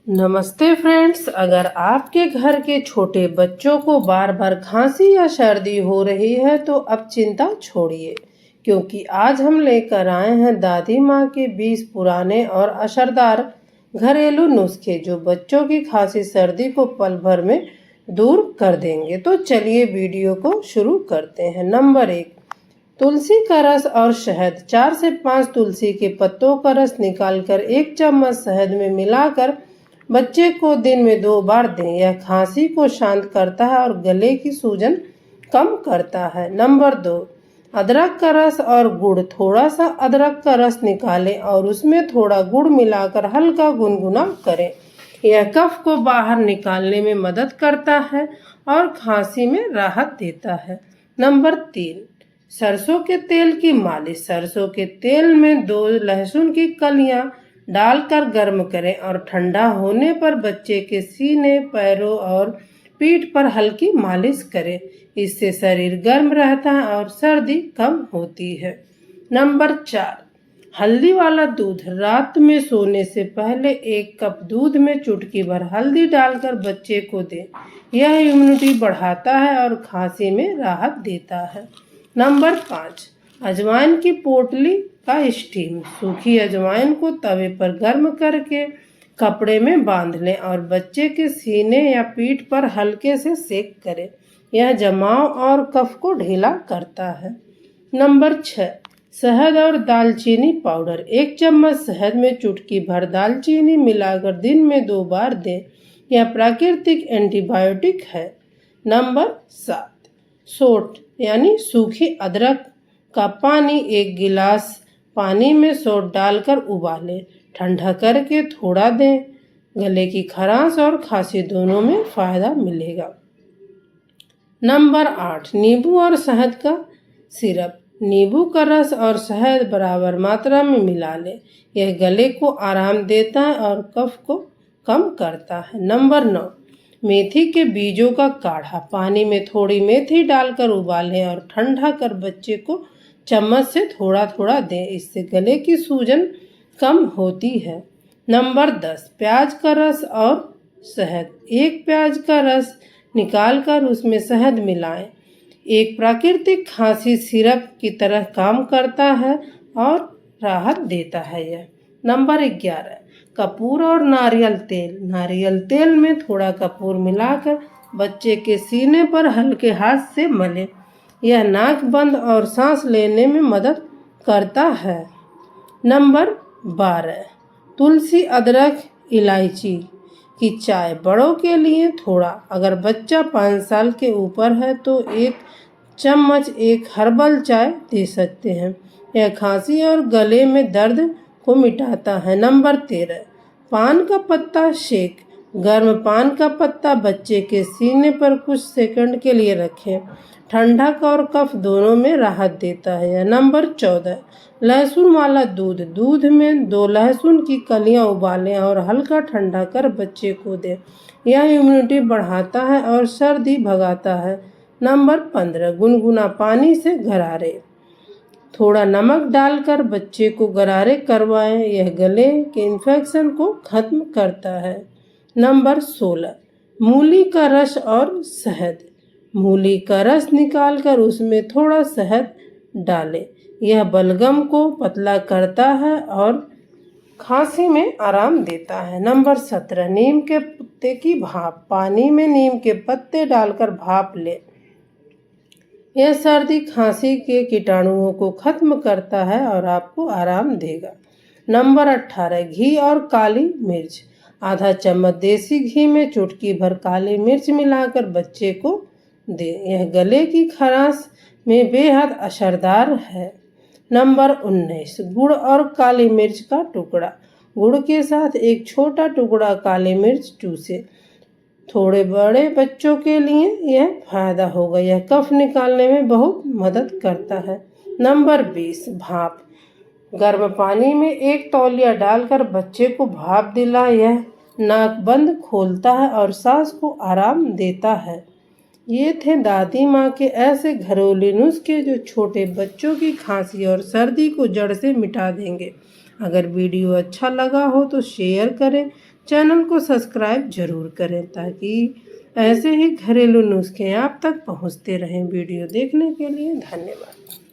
नमस्ते फ्रेंड्स। अगर आपके घर के छोटे बच्चों को बार बार खांसी या सर्दी हो रही है तो अब चिंता छोड़िए, क्योंकि आज हम लेकर आए हैं दादी माँ के 20 पुराने और असरदार घरेलू नुस्खे जो बच्चों की खांसी सर्दी को पल भर में दूर कर देंगे। तो चलिए वीडियो को शुरू करते हैं। नंबर 1, तुलसी का रस और शहद। 4 से 5 तुलसी के पत्तों का रस निकालकर 1 चम्मच शहद में मिलाकर बच्चे को दिन में 2 बार दें। यह खांसी को शांत करता है और गले की सूजन कम करता है। नंबर 2, अदरक का रस और गुड़। थोड़ा सा अदरक का रस निकालें और उसमें थोड़ा गुड़ मिलाकर हल्का गुनगुना करें। यह कफ को बाहर निकालने में मदद करता है और खांसी में राहत देता है। नंबर 3, सरसों के तेल की मालिश। सरसों के तेल में 2 लहसुन की कलियां डालकर गर्म करें और ठंडा होने पर बच्चे के सीने, पैरों और पीठ पर हल्की मालिश करें। इससे शरीर गर्म रहता है और सर्दी कम होती है। नंबर 4, हल्दी वाला दूध। रात में सोने से पहले 1 कप दूध में चुटकी भर हल्दी डालकर बच्चे को दें। यह इम्यूनिटी बढ़ाता है और खांसी में राहत देता है। नंबर 5, अजवाइन की पोटली का स्टीम। सूखी अजवाइन को तवे पर गर्म करके कपड़े में बांध लें और बच्चे के सीने या पीठ पर हल्के से सेक करें। यह जमाव और कफ को ढीला करता है। नंबर 6, शहद और दालचीनी पाउडर। 1 चम्मच शहद में चुटकी भर दालचीनी मिलाकर दिन में 2 बार दें। यह प्राकृतिक एंटीबायोटिक है। नंबर 7, सोंठ यानी सूखी अदरक का पानी। 1 गिलास पानी में सोंठ डालकर उबालें, ठंडा करके थोड़ा दें। गले की खराश और खांसी दोनों में फायदा मिलेगा। नंबर 8, नींबू और शहद का सिरप। नींबू का रस और शहद बराबर मात्रा में मिला लें। यह गले को आराम देता है और कफ को कम करता है। नंबर 9, मेथी के बीजों का काढ़ा। पानी में थोड़ी मेथी डालकर उबालें और ठंडा कर बच्चे को चम्मच से थोड़ा थोड़ा दें। इससे गले की सूजन कम होती है। नंबर 10, प्याज का रस और शहद। 1 प्याज का रस निकालकर उसमें शहद मिलाएं। एक प्राकृतिक खांसी सिरप की तरह काम करता है और राहत देता है यह। नंबर 11, कपूर और नारियल तेल। नारियल तेल में थोड़ा कपूर मिलाकर बच्चे के सीने पर हल्के हाथ से मलें। यह नाक बंद और सांस लेने में मदद करता है। नंबर 12, तुलसी अदरक इलायची की चाय। बड़ों के लिए थोड़ा। अगर बच्चा 5 साल के ऊपर है तो 1 चम्मच एक हर्बल चाय दे सकते हैं। यह खांसी और गले में दर्द को मिटाता है। नंबर 13, पान का पत्ता शेक। गर्म पान का पत्ता बच्चे के सीने पर कुछ सेकंड के लिए रखें। ठंडक और कफ दोनों में राहत देता है। नंबर 14, लहसुन वाला दूध। दूध में 2 लहसुन की कलियां उबालें और हल्का ठंडा कर बच्चे को दें। यह इम्यूनिटी बढ़ाता है और सर्दी भगाता है। नंबर 15, गुनगुना पानी से गरारे। थोड़ा नमक डालकर बच्चे को गरारे करवाएं। यह गले के इन्फेक्शन को खत्म करता है। नंबर 16, मूली का रस और शहद। मूली का रस निकालकर उसमें थोड़ा शहद डालें। यह बलगम को पतला करता है और खांसी में आराम देता है। नंबर 17, नीम के पत्ते की भाप। पानी में नीम के पत्ते डालकर भाप लें। यह सर्दी खांसी के कीटाणुओं को खत्म करता है और आपको आराम देगा। नंबर 18, घी और काली मिर्च। आधा चम्मच देसी घी में चुटकी भर काली मिर्च मिलाकर बच्चे को दें। यह गले की खराश में बेहद असरदार है। नंबर 19, गुड़ और काली मिर्च का टुकड़ा। गुड़ के साथ 1 छोटा टुकड़ा काली मिर्च चूसें। थोड़े बड़े बच्चों के लिए यह फायदा होगा। यह कफ निकालने में बहुत मदद करता है। नंबर 20, भाप। गर्म पानी में 1 तौलिया डालकर बच्चे को भाप दिलाएं। यह नाक बंद खोलता है और सांस को आराम देता है। ये थे दादी माँ के ऐसे घरेलू नुस्खे जो छोटे बच्चों की खांसी और सर्दी को जड़ से मिटा देंगे। अगर वीडियो अच्छा लगा हो तो शेयर करें, चैनल को सब्सक्राइब जरूर करें ताकि ऐसे ही घरेलू नुस्खे आप तक पहुंचते रहें। वीडियो देखने के लिए धन्यवाद।